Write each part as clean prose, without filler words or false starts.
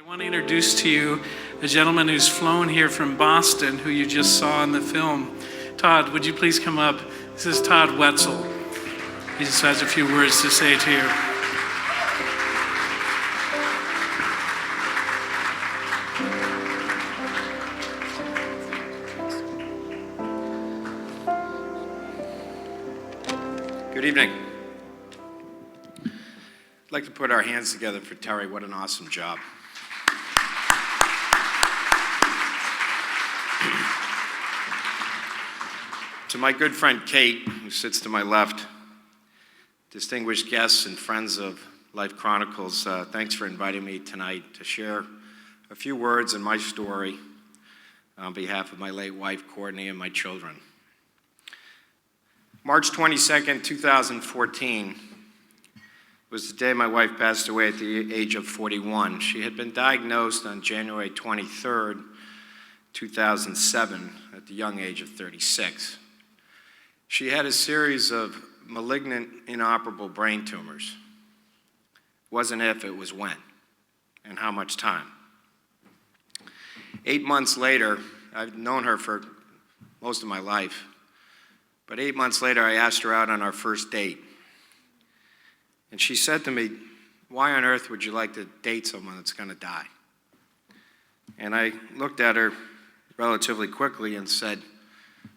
I want to introduce to you a gentleman who's flown here from Boston, who you just saw in the film. Todd, would you please come up? This is Todd Wetzel. He just has a few words to say to you. Good evening. I'd like to put our hands together for Terry. What an awesome job. To my good friend Kate, who sits to my left, distinguished guests and friends of Life Chronicles, thanks for inviting me tonight to share a few words in my story on behalf of my late wife, Courtney, and my children. March 22nd, 2014 was the day my wife passed away at the age of 41. She had been diagnosed on January 23rd, 2007, at the young age of 36. She had a series of malignant, inoperable brain tumors. It wasn't if, it was when, and how much time. 8 months later, I've known her for most of my life, but 8 months later, I asked her out on our first date. And she said to me, "Why on earth would you like to date someone that's going to die?" And I looked at her relatively quickly and said,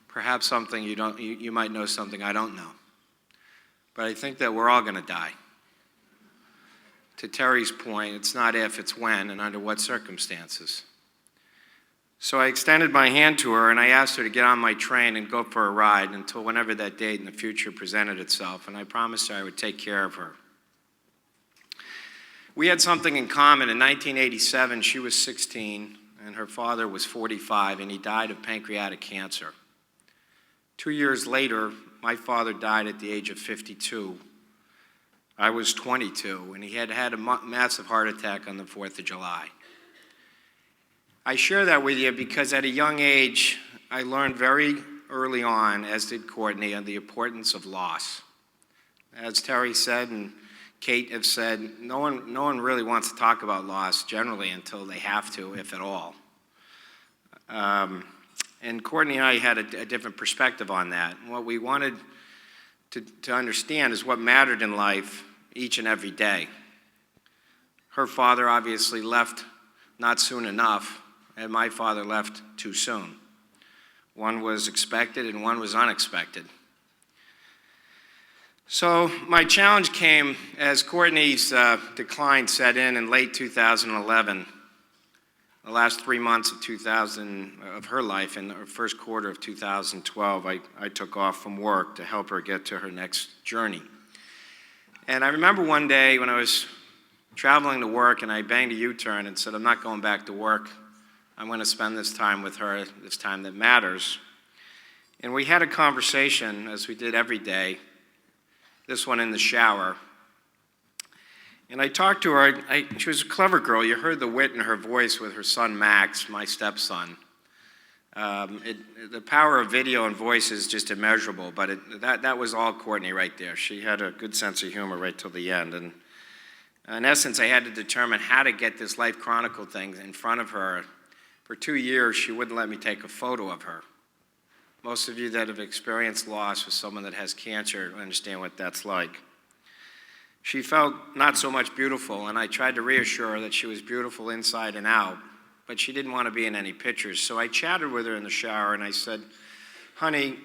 "Perhaps something you might know something I don't know. But I think that we're all going to die." To Terry's point, it's not if, it's when, and under what circumstances. So I extended my hand to her and I asked her to get on my train and go for a ride until whenever that date in the future presented itself, and I promised her I would take care of her. We had something in common. In 1987, she was 16 and her father was 45, and he died of pancreatic cancer. 2 years later, my father died at the age of 52. I was 22, and he had had a massive heart attack on the 4th of July. I share that with you because at a young age, I learned very early on, as did Courtney, on the importance of loss. As Terry said and Kate have said, no one really wants to talk about loss generally until they have to, if at all. And Courtney and I had a different perspective on that. And what we wanted to understand is what mattered in life each and every day. Her father obviously left not soon enough, and my father left too soon. One was expected and one was unexpected. So my challenge came as Courtney's decline set in late 2011. The last 3 months of her life, in the first quarter of 2012, I took off from work to help her get to her next journey. And I remember one day when I was traveling to work and I banged a U-turn and said, "I'm not going back to work. I'm going to spend this time with her, this time that matters." And we had a conversation, as we did every day, this one in the shower. And I talked to her. She was a clever girl. You heard the wit in her voice with her son, Max, my stepson. The power of video and voice is just immeasurable, but that was all Courtney right there. She had a good sense of humor right till the end. And in essence, I had to determine how to get this Life Chronicle thing in front of her. For 2 years, she wouldn't let me take a photo of her. Most of you that have experienced loss with someone that has cancer understand what that's like. She felt not so much beautiful, and I tried to reassure her that she was beautiful inside and out, but she didn't want to be in any pictures. So I chatted with her in the shower, and I said, "Honey,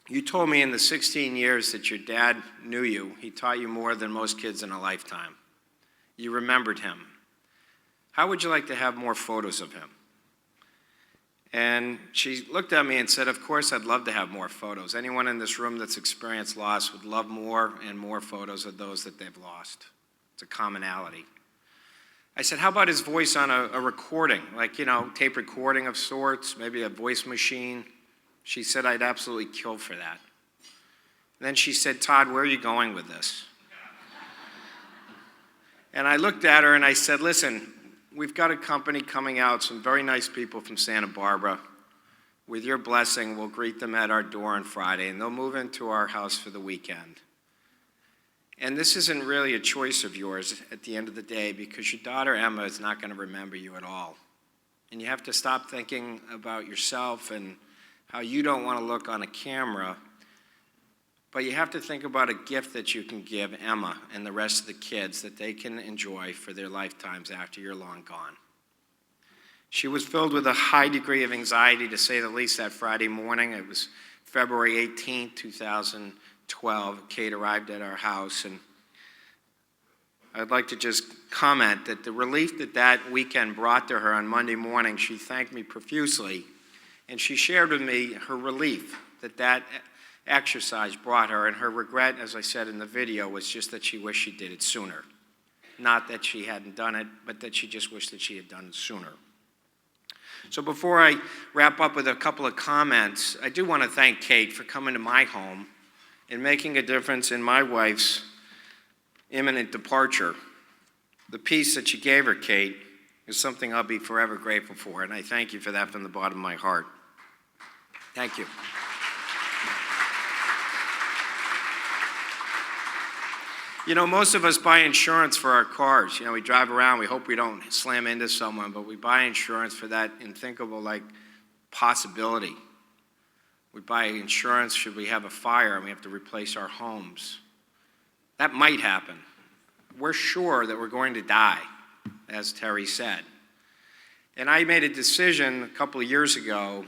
you told me in the 16 years that your dad knew you, he taught you more than most kids in a lifetime. You remembered him. How would you like to have more photos of him?" And she looked at me and said, "Of course, I'd love to have more photos. Anyone in this room that's experienced loss would love more and more photos of those that they've lost. It's a commonality." I said, "How about his voice on a recording, like, tape recording of sorts, maybe a voice machine?" She said, "I'd absolutely kill for that." And then she said, "Todd, where are you going with this?" And I looked at her and I said, "Listen, we've got a company coming out, some very nice people from Santa Barbara. With your blessing, we'll greet them at our door on Friday, and they'll move into our house for the weekend. And this isn't really a choice of yours at the end of the day, because your daughter Emma is not going to remember you at all. And you have to stop thinking about yourself and how you don't want to look on a camera, but you have to think about a gift that you can give Emma and the rest of the kids that they can enjoy for their lifetimes after you're long gone. She was filled with a high degree of anxiety, to say the least, that Friday morning. It was February 18, 2012. Kate arrived at our house, and I'd like to just comment that the relief that that weekend brought to her on Monday morning, she thanked me profusely, and she shared with me her relief that that exercise brought her, and her regret, as I said in the video, was just that she wished she did it sooner. Not that she hadn't done it, but that she just wished that she had done it sooner. So before I wrap up with a couple of comments, I do want to thank Kate for coming to my home and making a difference in my wife's imminent departure. The peace that you gave her, Kate, is something I'll be forever grateful for, and I thank you for that from the bottom of my heart. Thank you. You know, most of us buy insurance for our cars. You know, we drive around, we hope we don't slam into someone, but we buy insurance for that unthinkable, possibility. We buy insurance should we have a fire and we have to replace our homes. That might happen. We're sure that we're going to die, as Terry said. And I made a decision a couple of years ago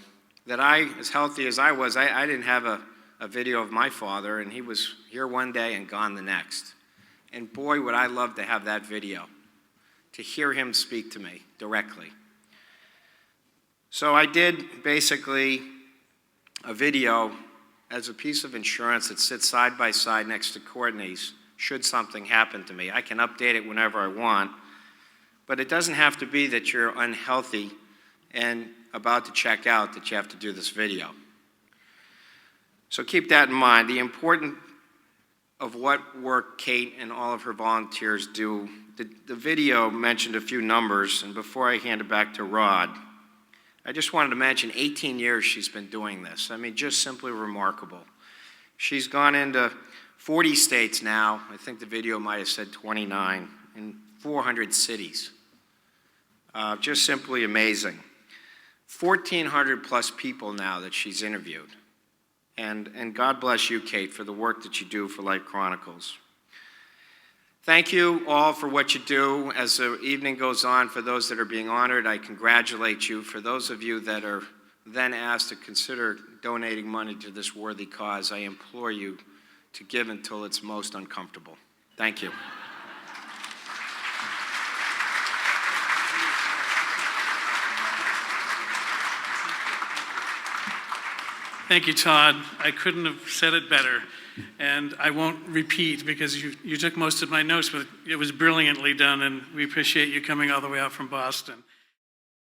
that as healthy as I was, I didn't have a video of my father, and he was here one day and gone the next. And boy, would I love to have that video, to hear him speak to me directly. So I did basically a video as a piece of insurance that sits side by side next to Courtney's, should something happen to me. I can update it whenever I want, but it doesn't have to be that you're unhealthy and about to check out that you have to do this video. So keep that in mind. The importance of what work Kate and all of her volunteers do. The video mentioned a few numbers, and before I hand it back to Rod, I just wanted to mention 18 years she's been doing this. I mean, just simply remarkable. She's gone into 40 states now. I think the video might have said 29, in 400 cities. Just simply amazing. 1,400 plus people now that she's interviewed. And God bless you, Kate, for the work that you do for Life Chronicles. Thank you all for what you do. As the evening goes on, for those that are being honored, I congratulate you. For those of you that are then asked to consider donating money to this worthy cause, I implore you to give until it's most uncomfortable. Thank you. Thank you, Todd. I couldn't have said it better. And I won't repeat because you took most of my notes, but it was brilliantly done, and we appreciate you coming all the way out from Boston.